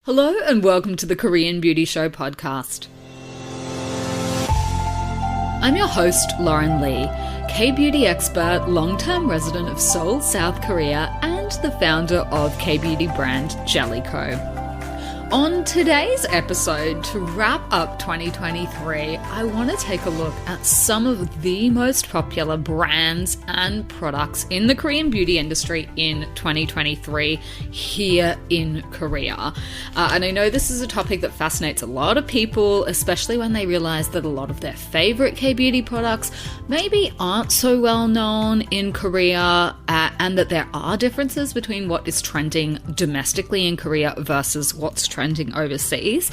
Hello and welcome to the Korean Beauty Show podcast. I'm your host, Lauren Lee, K-beauty expert, long-term resident of Seoul, South Korea, and the founder of K-beauty brand Jellyco. On today's episode, to wrap up 2023, I want to take a look at some of the most popular brands and products in the Korean beauty industry in 2023 here in Korea. And I know this is a topic that fascinates a lot of people, especially when they realize that a lot of their favorite K-beauty products maybe aren't so well known in Korea, and that there are differences between what is trending domestically in Korea versus what's trending overseas.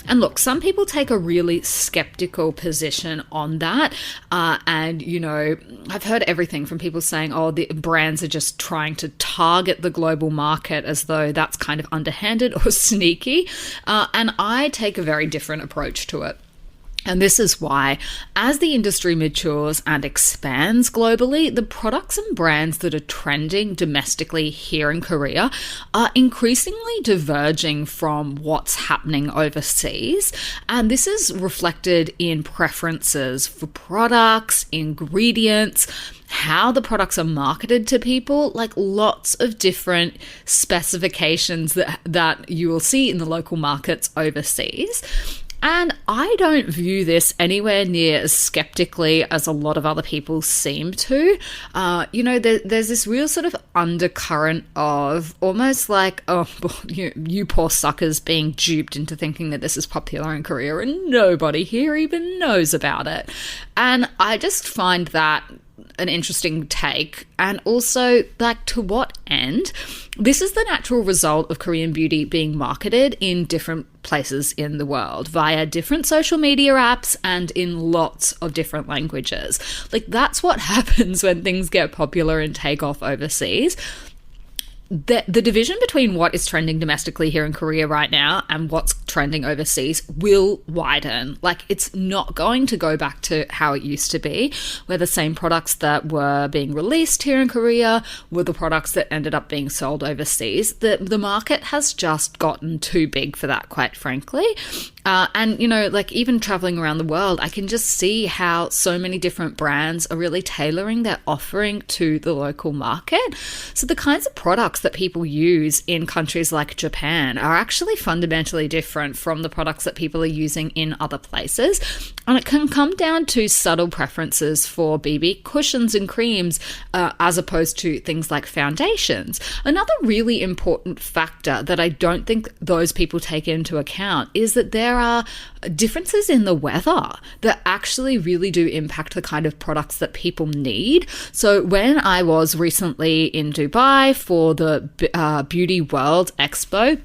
And look, some people take a really skeptical position on that. And, you know, I've heard everything from people saying, oh, the brands are just trying to target the global market as though that's kind of underhanded or sneaky. And I take a very different approach to it. And this is why, as the industry matures and expands globally, the products and brands that are trending domestically here in Korea are increasingly diverging from what's happening overseas. And this is reflected in preferences for products, ingredients, how the products are marketed to people, like lots of different specifications that you will see in the local markets overseas. And I don't view this anywhere near as skeptically as a lot of other people seem to. There's this real sort of undercurrent of almost like, oh, you poor suckers being duped into thinking that this is popular in Korea and nobody here even knows about it. And I just find that an interesting take, and also, like, to what end? This is the natural result of Korean beauty being marketed in different places in the world via different social media apps and in lots of different languages. Like, that's what happens when things get popular and take off overseas. The division between what is trending domestically here in Korea right now and what's trending overseas will widen. Like, it's not going to go back to how it used to be, where the same products that were being released here in Korea were the products that ended up being sold overseas. The market has just gotten too big for that, quite frankly. And, you know, like, even traveling around the world, I can just see how so many different brands are really tailoring their offering to the local market. So the kinds of products that people use in countries like Japan are actually fundamentally different from the products that people are using in other places. And it can come down to subtle preferences for BB cushions and creams as opposed to things like foundations. Another really important factor that I don't think those people take into account is that there are differences in the weather that actually really do impact the kind of products that people need. So when I was recently in Dubai for the Beauty World Expo,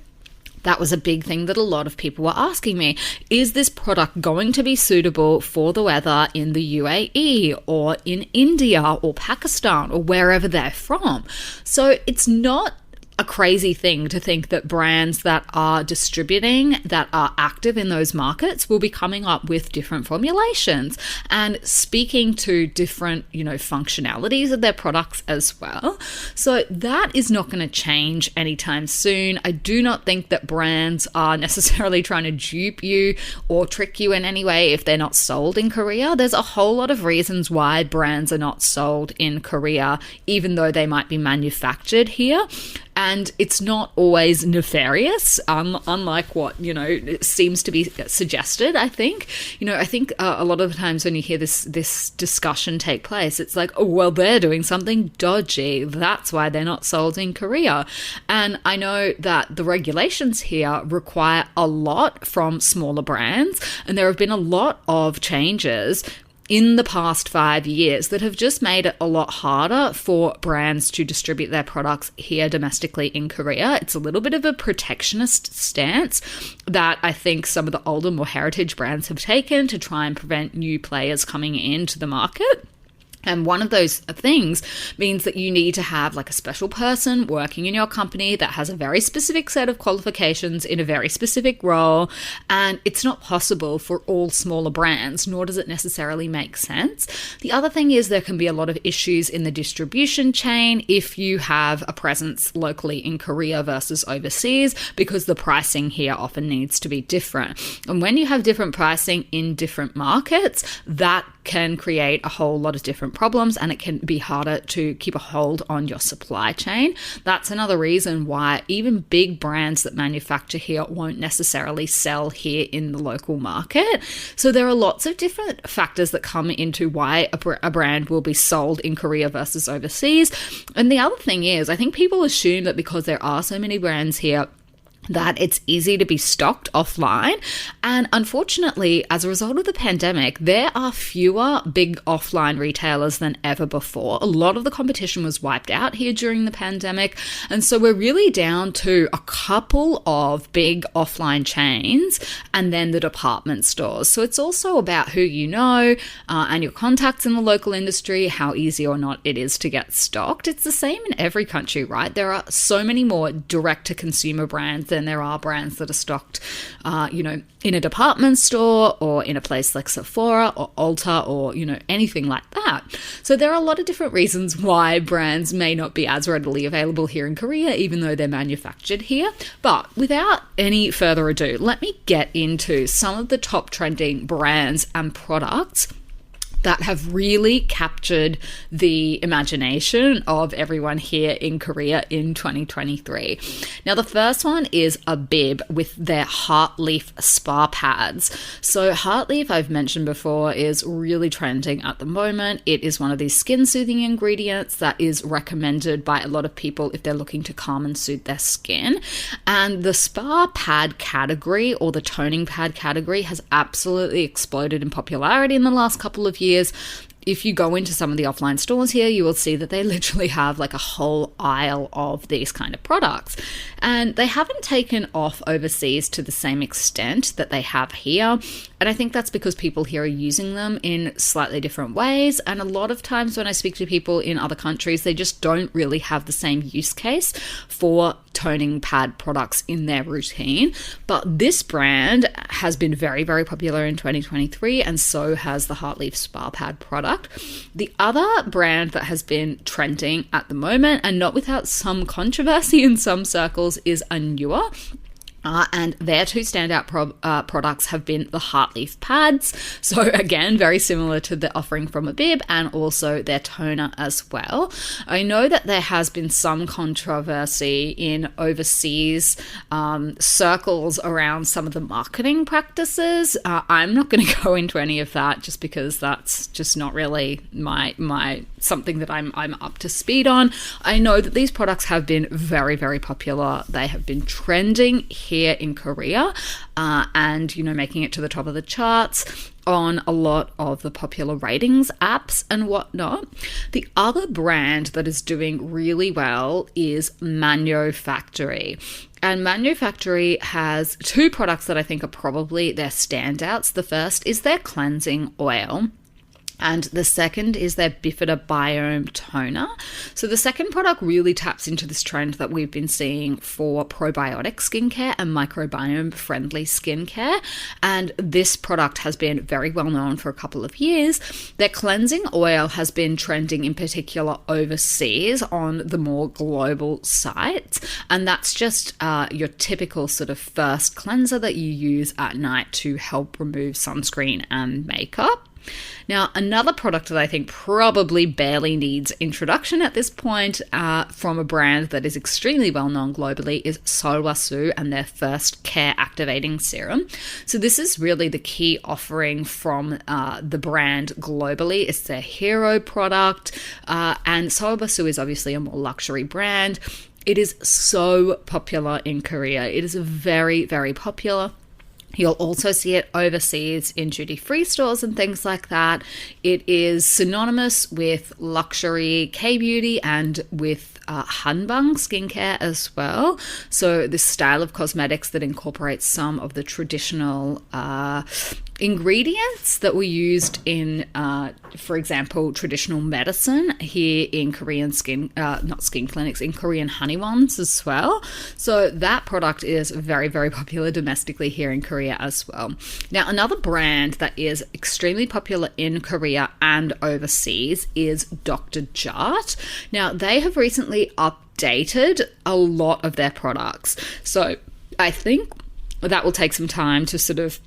that was a big thing that a lot of people were asking me. Is this product going to be suitable for the weather in the UAE or in India or Pakistan or wherever they're from? So it's not a crazy thing to think that brands that are distributing, that are active in those markets, will be coming up with different formulations and speaking to different, functionalities of their products as well. So that is not going to change anytime soon. I do not think that brands are necessarily trying to dupe you or trick you in any way if they're not sold in Korea. There's a whole lot of reasons why brands are not sold in Korea, even though they might be manufactured here. And it's not always nefarious, unlike what, it seems to be suggested, I think. I think a lot of the times when you hear this discussion take place, it's like, oh, well, they're doing something dodgy. That's why they're not sold in Korea. And I know that the regulations here require a lot from smaller brands, and there have been a lot of changes in the past 5 years that have just made it a lot harder for brands to distribute their products here domestically in Korea. It's a little bit of a protectionist stance that I think some of the older, more heritage brands have taken to try and prevent new players coming into the market. And one of those things means that you need to have like a special person working in your company that has a very specific set of qualifications in a very specific role. And it's not possible for all smaller brands, nor does it necessarily make sense. The other thing is there can be a lot of issues in the distribution chain if you have a presence locally in Korea versus overseas, because the pricing here often needs to be different. And when you have different pricing in different markets, that can create a whole lot of different problems, and it can be harder to keep a hold on your supply chain. That's another reason why even big brands that manufacture here won't necessarily sell here in the local market. So there are lots of different factors that come into why a brand will be sold in Korea versus overseas. And the other thing is, I think people assume that because there are so many brands here, that it's easy to be stocked offline. And unfortunately, as a result of the pandemic, there are fewer big offline retailers than ever before. A lot of the competition was wiped out here during the pandemic. And so we're really down to a couple of big offline chains and then the department stores. So it's also about who you know and your contacts in the local industry, how easy or not it is to get stocked. It's the same in every country, right? There are so many more direct-to-consumer brands than there are brands that are stocked, in a department store or in a place like Sephora or Ulta or, anything like that. So there are a lot of different reasons why brands may not be as readily available here in Korea, even though they're manufactured here. But without any further ado, let me get into some of the top trending brands and products that have really captured the imagination of everyone here in Korea in 2023. Now, the first one is Abib with their Heartleaf Spa Pads. So Heartleaf, I've mentioned before, is really trending at the moment. It is one of these skin-soothing ingredients that is recommended by a lot of people if they're looking to calm and soothe their skin. And the spa pad category, or the toning pad category, has absolutely exploded in popularity in the last couple of years. If you go into some of the offline stores here, you will see that they literally have like a whole aisle of these kind of products. And they haven't taken off overseas to the same extent that they have here. And I think that's because people here are using them in slightly different ways. And a lot of times when I speak to people in other countries, they just don't really have the same use case for toning pad products in their routine. But this brand has been very, very popular in 2023, and so has the Heartleaf Spa Pad product. The other brand that has been trending at the moment, and not without some controversy in some circles, is Anua. And their two standout products have been the Heartleaf pads. So again, very similar to the offering from Abib, and also their toner as well. I know that there has been some controversy in overseas circles around some of the marketing practices. I'm not going to go into any of that just because that's just not really my something that I'm up to speed on. I know that these products have been very, very popular. They have been trending here in Korea and making it to the top of the charts on a lot of the popular ratings apps and whatnot. The other brand that is doing really well is Manufactory. And Manufactory has two products that I think are probably their standouts. The first is their cleansing oil, and the second is their Bifida Biome Toner. So the second product really taps into this trend that we've been seeing for probiotic skincare and microbiome-friendly skincare. And this product has been very well known for a couple of years. Their cleansing oil has been trending in particular overseas on the more global sites. And that's just your typical sort of first cleanser that you use at night to help remove sunscreen and makeup. Now, another product that I think probably barely needs introduction at this point from a brand that is extremely well known globally is Solwasu and their first Care Activating Serum. So this is really the key offering from the brand globally. It's their hero product, and Solwasu is obviously a more luxury brand. It is so popular in Korea. It is very, very popular. You'll also see it overseas in duty-free stores and things like that. It is synonymous with luxury K-beauty and with Hanbang skincare as well. So this style of cosmetics that incorporates some of the traditional ingredients that were used in, for example, traditional medicine here in Korean not skin clinics, in Korean Hanwons as well. So that product is very, very popular domestically here in Korea as well. Now, another brand that is extremely popular in Korea and overseas is Dr. Jart. Now, they have recently updated a lot of their products. So I think that will take some time to sort of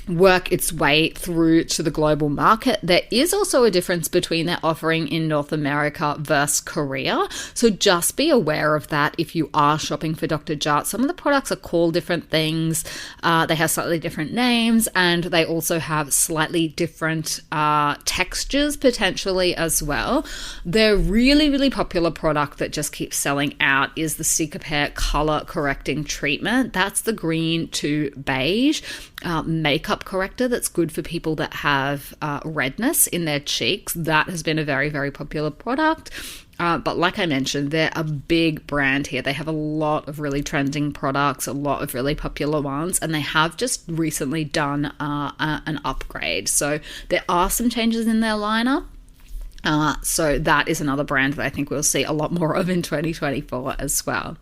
work its way through to the global market. There is also a difference between their offering in North America versus Korea. So just be aware of that if you are shopping for Dr. Jart. Some of the products are called different things. They have slightly different names, and they also have slightly different textures potentially as well. Their really, really popular product that just keeps selling out is the Cicapair color correcting treatment. That's the green to beige makeup corrector that's good for people that have redness in their cheeks. That has been a very, very popular product. But like I mentioned, they're a big brand here. They have a lot of really trending products, a lot of really popular ones, and they have just recently done an upgrade. So there are some changes in their lineup. So that is another brand that I think we'll see a lot more of in 2024 as well.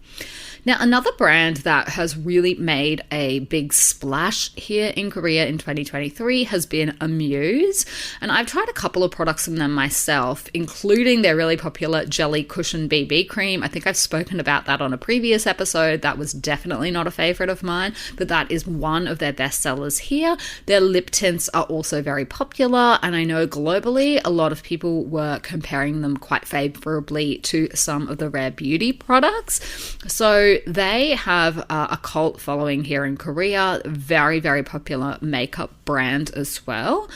Now, another brand that has really made a big splash here in Korea in 2023 has been Amuse. And I've tried a couple of products from them myself, including their really popular Jelly Cushion BB Cream. I think I've spoken about that on a previous episode. That was definitely not a favorite of mine, but that is one of their best sellers here. Their lip tints are also very popular, and I know globally a lot of people were comparing them quite favorably to some of the Rare Beauty products. So they have a cult following here in Korea, very, very popular makeup brand as well.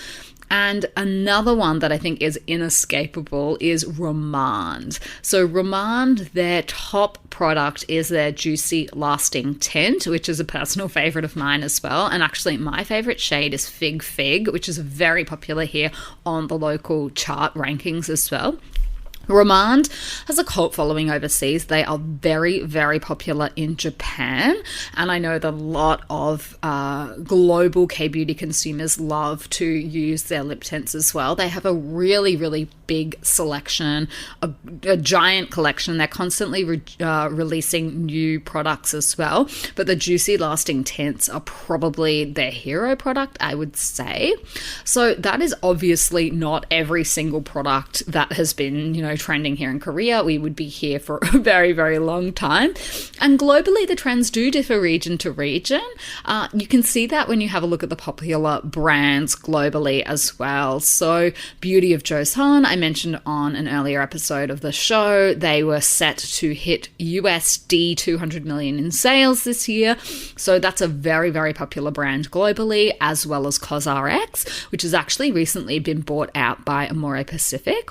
And another one that I think is inescapable is Romand. So Romand, their top product is their Juicy Lasting Tint, which is a personal favorite of mine as well. And actually my favorite shade is Fig Fig, which is very popular here on the local chart rankings as well. Romand has a cult following overseas. They are very, very popular in Japan, and I know that a lot of global K-beauty consumers love to use their lip tints as well. They have a really, really big selection, a giant collection. They're constantly releasing new products as well, but the Juicy Lasting Tints are probably their hero product, I would say. So that is obviously not every single product that has been, trending here in Korea. We would be here for a very, very long time. And globally, the trends do differ region to region. You can see that when you have a look at the popular brands globally as well. So Beauty of Joseon, I mentioned on an earlier episode of the show, they were set to hit USD 200 million in sales this year. So that's a very, very popular brand globally, as well as COSRX, which has actually recently been bought out by Amore Pacific.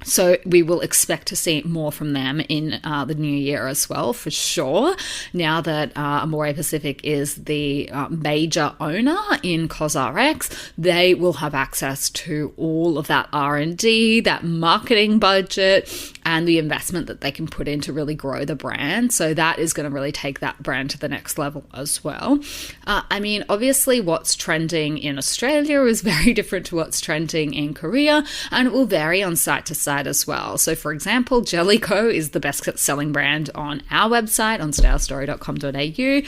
So we will expect to see more from them in the new year as well, for sure. Now that Amore Pacific is the major owner in COSRX, they will have access to all of that R&D, that marketing budget, and the investment that they can put in to really grow the brand. So that is going to really take that brand to the next level as well. Obviously what's trending in Australia is very different to what's trending in Korea, and it will vary on site to site as well. So for example, Jellicoe is the best selling brand on our website on stalestory.com.au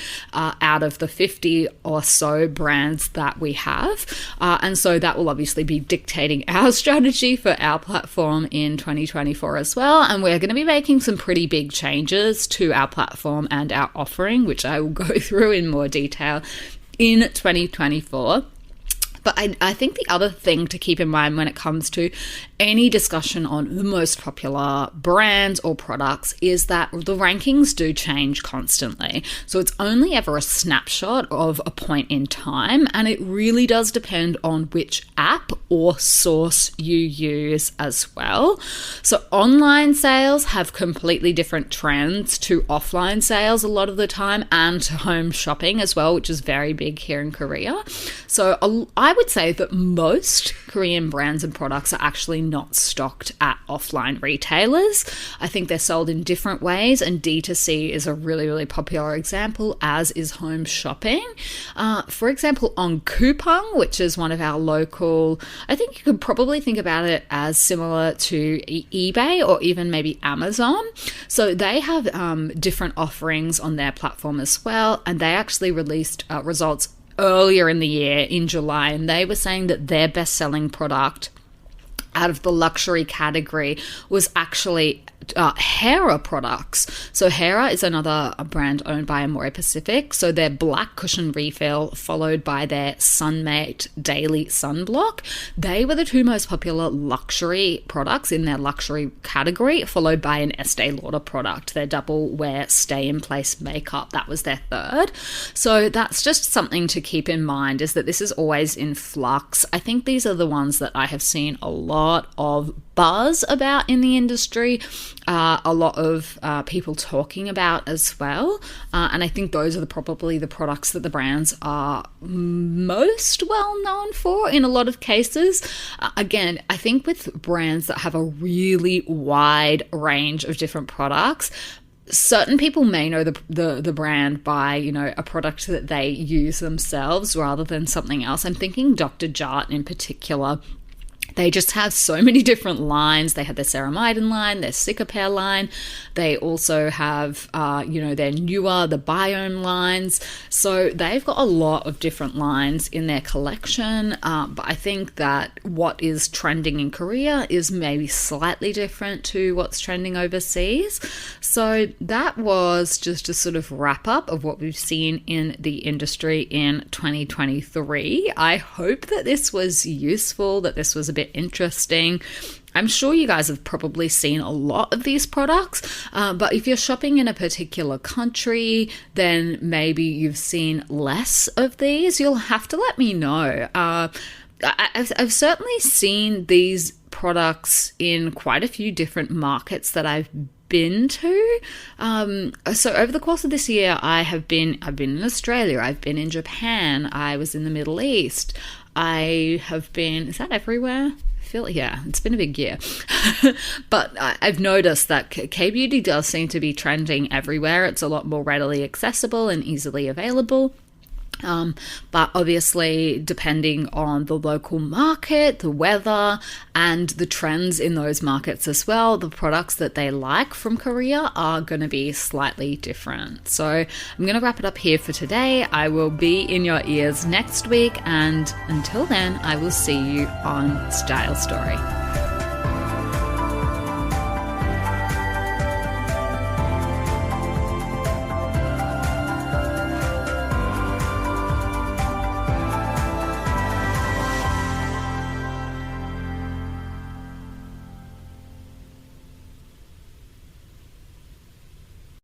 out of the 50 or so brands that we have. And so that will obviously be dictating our strategy for our platform in 2024 as well. And we're going to be making some pretty big changes to our platform and our offering, which I will go through in more detail in 2024. But I think the other thing to keep in mind when it comes to any discussion on the most popular brands or products is that the rankings do change constantly. So it's only ever a snapshot of a point in time, and it really does depend on which app or source you use as well. So online sales have completely different trends to offline sales a lot of the time, and to home shopping as well, which is very big here in Korea. So I would say that most Korean brands and products are actually not stocked at offline retailers. I think they're sold in different ways, and D2C is a really, really popular example, as is home shopping. For example, on Coupang, which is one of our local, I think you could probably think about it as similar to eBay or even maybe Amazon. So they have different offerings on their platform as well, and they actually released results earlier in the year in July, and they were saying that their best-selling product out of the luxury category was actually Hera products. So Hera is another brand owned by Amore Pacific. So their black cushion refill followed by their Sunmate daily sunblock. They were the two most popular luxury products in their luxury category, followed by an Estee Lauder product, their double wear stay in place makeup. That was their third. So that's just something to keep in mind, is that this is always in flux. I think these are the ones that I have seen a lot of buzz about in the industry, a lot of people talking about as well, and I think those are probably the products that the brands are most well known for in a lot of cases. Again, I think with brands that have a really wide range of different products, certain people may know the brand by, a product that they use themselves rather than something else. I'm thinking Dr. Jart in particular. They just have so many different lines. They have their Ceramide line, their Cicapair line. They also have, their newer, the Biome lines. So they've got a lot of different lines in their collection. But I think that what is trending in Korea is maybe slightly different to what's trending overseas. So that was just a sort of wrap up of what we've seen in the industry in 2023. I hope that this was useful, that this was a bit interesting. I'm sure you guys have probably seen a lot of these products, but if you're shopping in a particular country, then maybe you've seen less of these. You'll have to let me know. I've certainly seen these products in quite a few different markets that I've been to. So over the course of this year, I've been in Australia, I've been in Japan, I was in the Middle East. I have been, is that everywhere? Yeah, it's been a big year. But I've noticed that K-beauty does seem to be trending everywhere. It's a lot more readily accessible and easily available. But obviously, depending on the local market, the weather, and the trends in those markets as well, the products that they like from Korea are going to be slightly different. So I'm going to wrap it up here for today. I will be in your ears next week, and until then, I will see you on Style Story.